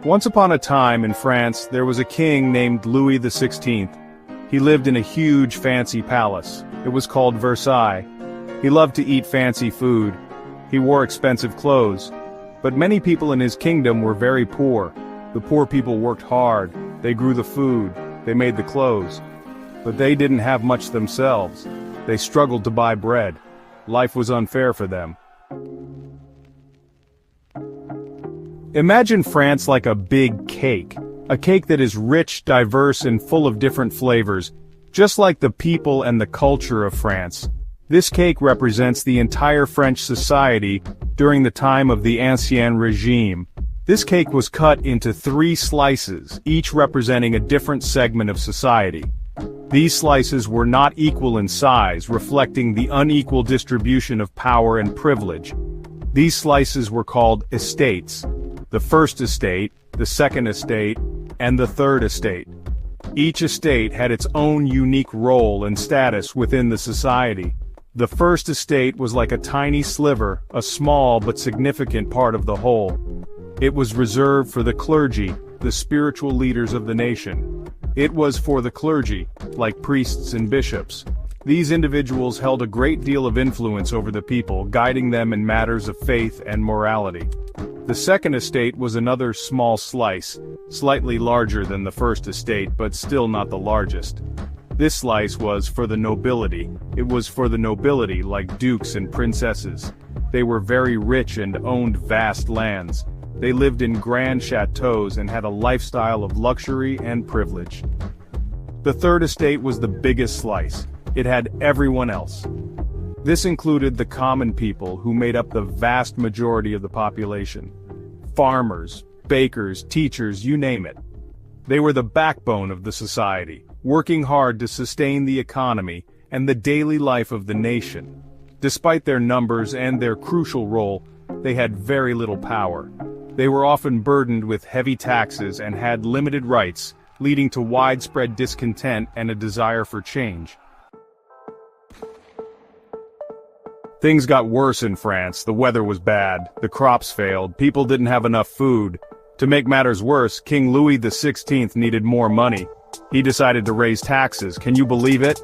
Once upon a time in France, there was a king named Louis XVI. He lived in a huge fancy palace. It was called Versailles. He loved to eat fancy food. He wore expensive clothes. But many people in his kingdom were very poor. The poor people worked hard. They grew the food. They made the clothes. But they didn't have much themselves. They struggled to buy bread. Life was unfair for them. Imagine France like a big cake. A cake that is rich, diverse, and full of different flavors, just like the people and the culture of France. This cake represents the entire French society during the time of the Ancien Regime. This cake was cut into 3 slices, each representing a different segment of society. These slices were not equal in size, reflecting the unequal distribution of power and privilege. These slices were called estates: the first estate, the second estate, and the third estate. Each estate had its own unique role and status within the society. The first estate was like a tiny sliver, a small but significant part of the whole. It was reserved for the clergy, the spiritual leaders of the nation. It was for the clergy, like priests and bishops. These individuals held a great deal of influence over the people, guiding them in matters of faith and morality. The second estate was another small slice, slightly larger than the first estate but still not the largest. This slice was for the nobility. It was for the nobility like dukes and princesses. They were very rich and owned vast lands. They lived in grand chateaux and had a lifestyle of luxury and privilege. The third estate was the biggest slice. It had everyone else. This included the common people who made up the vast majority of the population. Farmers, bakers, teachers, you name it. They were the backbone of the society, working hard to sustain the economy and the daily life of the nation. Despite their numbers and their crucial role, they had very little power. They were often burdened with heavy taxes and had limited rights, leading to widespread discontent and a desire for change. Things got worse in France. The weather was bad, the crops failed, people didn't have enough food. To make matters worse, King Louis XVI needed more money. He decided to raise taxes. Can you believe it?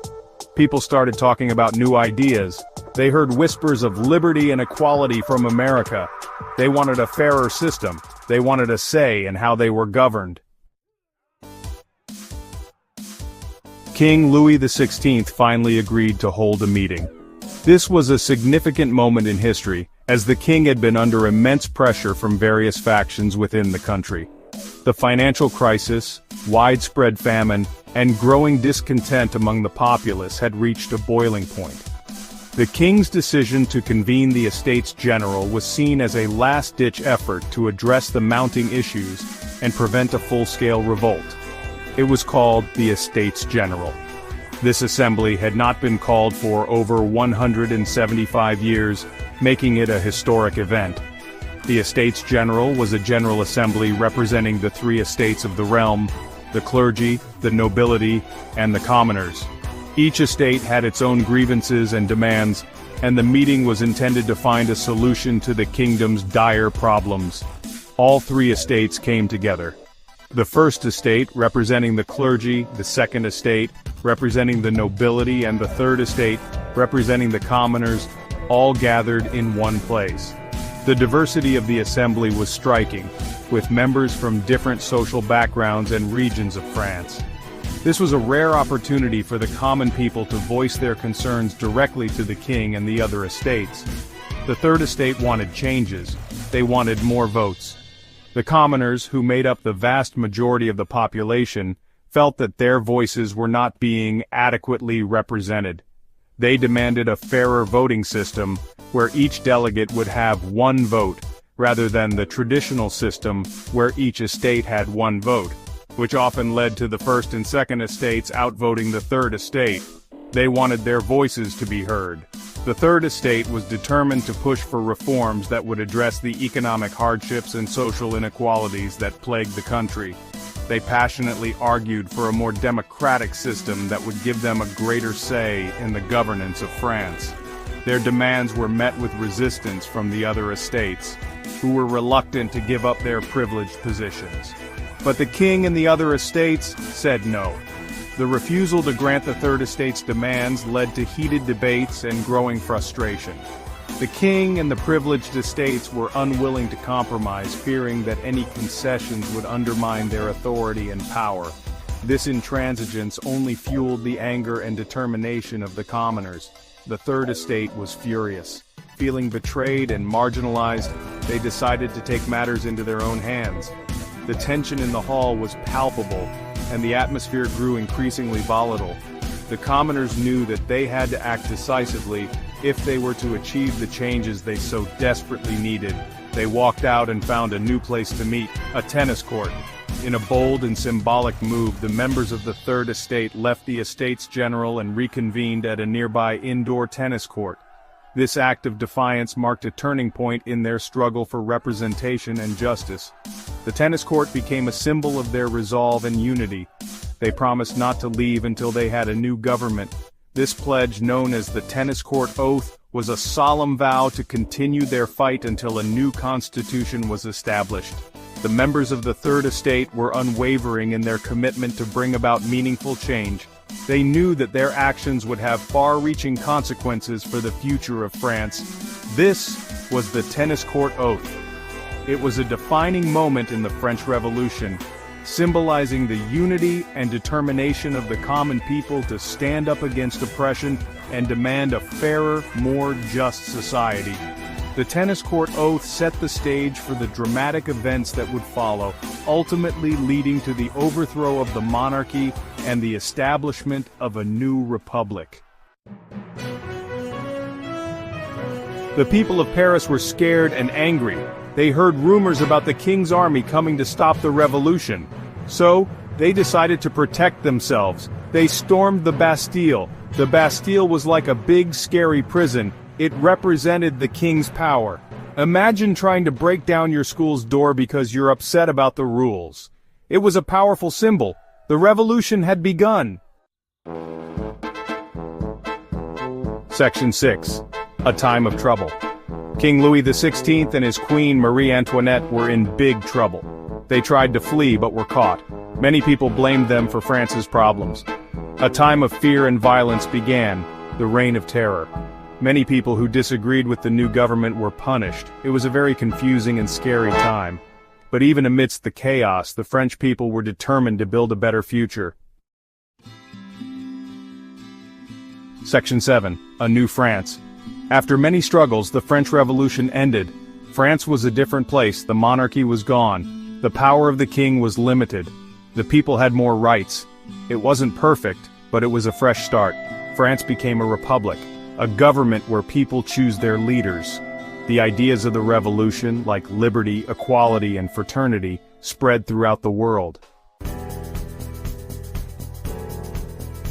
People started talking about new ideas. They heard whispers of liberty and equality from America. They wanted a fairer system. They wanted a say in how they were governed. King Louis XVI finally agreed to hold a meeting. This was a significant moment in history, as the king had been under immense pressure from various factions within the country. The financial crisis, widespread famine, and growing discontent among the populace had reached a boiling point. The king's decision to convene the Estates General was seen as a last-ditch effort to address the mounting issues and prevent a full-scale revolt. It was called the Estates General. This assembly had not been called for over 175 years, making it a historic event. The Estates General was a general assembly representing the 3 estates of the realm: the clergy, the nobility, and the commoners. Each estate had its own grievances and demands, and the meeting was intended to find a solution to the kingdom's dire problems. All 3 estates came together. The first estate, representing the clergy, the second estate, representing the nobility, and the third estate, representing the commoners, all gathered in one place. The diversity of the assembly was striking, with members from different social backgrounds and regions of France. This was a rare opportunity for the common people to voice their concerns directly to the king and the other estates. The third estate wanted changes. They wanted more votes. The commoners, who made up the vast majority of the population, felt that their voices were not being adequately represented. They demanded a fairer voting system, where each delegate would have 1 vote, rather than the traditional system where each estate had 1 vote, which often led to the first and second estates outvoting the third estate. They wanted their voices to be heard. The third estate was determined to push for reforms that would address the economic hardships and social inequalities that plagued the country. They passionately argued for a more democratic system that would give them a greater say in the governance of France. Their demands were met with resistance from the other estates, who were reluctant to give up their privileged positions. But the king and the other estates said no. The refusal to grant the Third Estate's demands led to heated debates and growing frustration. The king and the privileged estates were unwilling to compromise, fearing that any concessions would undermine their authority and power. This intransigence only fueled the anger and determination of the commoners. The Third Estate was furious. Feeling betrayed and marginalized, they decided to take matters into their own hands. The tension in the hall was palpable, and the atmosphere grew increasingly volatile. The commoners knew that they had to act decisively if they were to achieve the changes they so desperately needed. They walked out and found a new place to meet, a tennis court. In a bold and symbolic move, the members of the Third Estate left the Estates General and reconvened at a nearby indoor tennis court. This act of defiance marked a turning point in their struggle for representation and justice. The tennis court became a symbol of their resolve and unity. They promised not to leave until they had a new government. This pledge, known as the Tennis Court Oath, was a solemn vow to continue their fight until a new constitution was established. The members of the Third Estate were unwavering in their commitment to bring about meaningful change. They knew that their actions would have far-reaching consequences for the future of France. This was the Tennis Court Oath. It was a defining moment in the French Revolution, symbolizing the unity and determination of the common people to stand up against oppression and demand a fairer, more just society. The Tennis Court Oath set the stage for the dramatic events that would follow, ultimately leading to the overthrow of the monarchy and the establishment of a new republic. The people of Paris were scared and angry. They heard rumors about the king's army coming to stop the revolution. So, they decided to protect themselves. They stormed the Bastille. The Bastille was like a big, scary prison. It represented the king's power. Imagine trying to break down your school's door because you're upset about the rules. It was a powerful symbol. The revolution had begun. Section 6. A Time of Trouble. King Louis XVI and his queen Marie Antoinette were in big trouble. They tried to flee but were caught. Many people blamed them for France's problems. A time of fear and violence began, the Reign of Terror. Many people who disagreed with the new government were punished. It was a very confusing and scary time. But even amidst the chaos, the French people were determined to build a better future. Section 7. A New France. After many struggles, the French Revolution ended. France was a different place. The monarchy was gone. The power of the king was limited. The people had more rights. It wasn't perfect, but it was a fresh start. France became a republic, a government where people choose their leaders. The ideas of the revolution, like liberty, equality, and fraternity, spread throughout the world.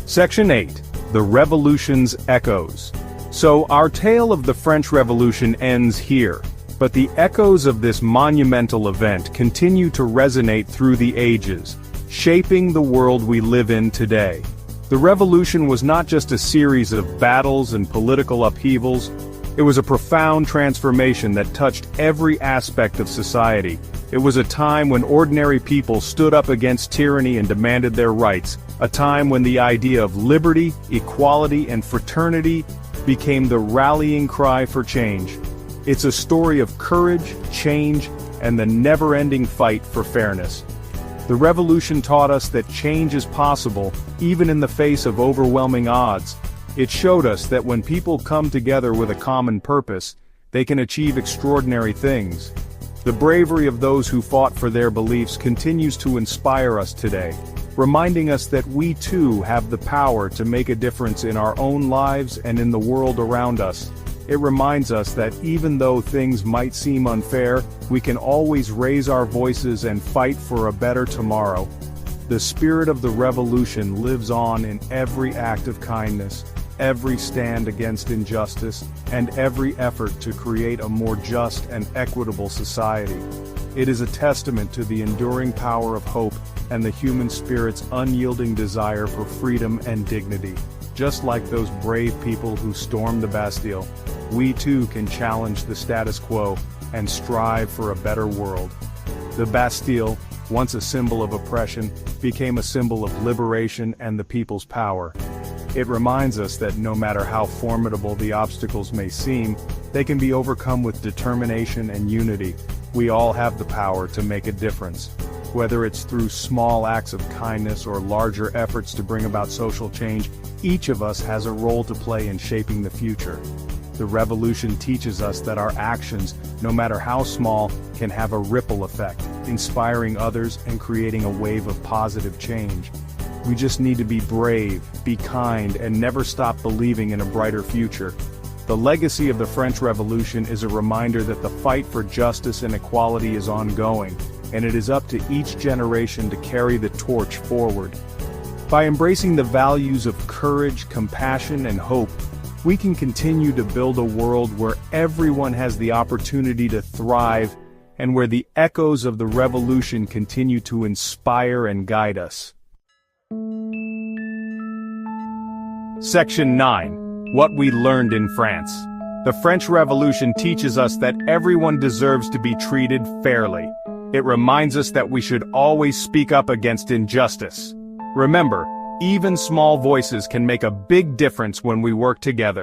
Section 8. The Revolution's Echoes. So, our tale of the French Revolution ends here, but the echoes of this monumental event continue to resonate through the ages, shaping the world we live in today. The revolution was not just a series of battles and political upheavals. It was a profound transformation that touched every aspect of society. It was a time when ordinary people stood up against tyranny and demanded their rights, a time when the idea of liberty, equality, and fraternity became the rallying cry for change. It's a story of courage, change, and the never-ending fight for fairness. The revolution taught us that change is possible, even in the face of overwhelming odds. It showed us that when people come together with a common purpose, they can achieve extraordinary things. The bravery of those who fought for their beliefs continues to inspire us today, reminding us that we too have the power to make a difference in our own lives and in the world around us. It reminds us that even though things might seem unfair, we can always raise our voices and fight for a better tomorrow. The spirit of the revolution lives on in every act of kindness, every stand against injustice, and every effort to create a more just and equitable society. It is a testament to the enduring power of hope and the human spirit's unyielding desire for freedom and dignity. Just like those brave people who stormed the Bastille, we too can challenge the status quo and strive for a better world. The Bastille, once a symbol of oppression, became a symbol of liberation and the people's power. It reminds us that no matter how formidable the obstacles may seem, they can be overcome with determination and unity. We all have the power to make a difference. Whether it's through small acts of kindness or larger efforts to bring about social change, each of us has a role to play in shaping the future. The revolution teaches us that our actions, no matter how small, can have a ripple effect, inspiring others and creating a wave of positive change. We just need to be brave, be kind, and never stop believing in a brighter future. The legacy of the French Revolution is a reminder that the fight for justice and equality is ongoing, and it is up to each generation to carry the torch forward. By embracing the values of courage, compassion, and hope, we can continue to build a world where everyone has the opportunity to thrive and where the echoes of the revolution continue to inspire and guide us. Section 9. What we learned in France. The French Revolution teaches us that everyone deserves to be treated fairly. It reminds us that we should always speak up against injustice. Remember, even small voices can make a big difference when we work together.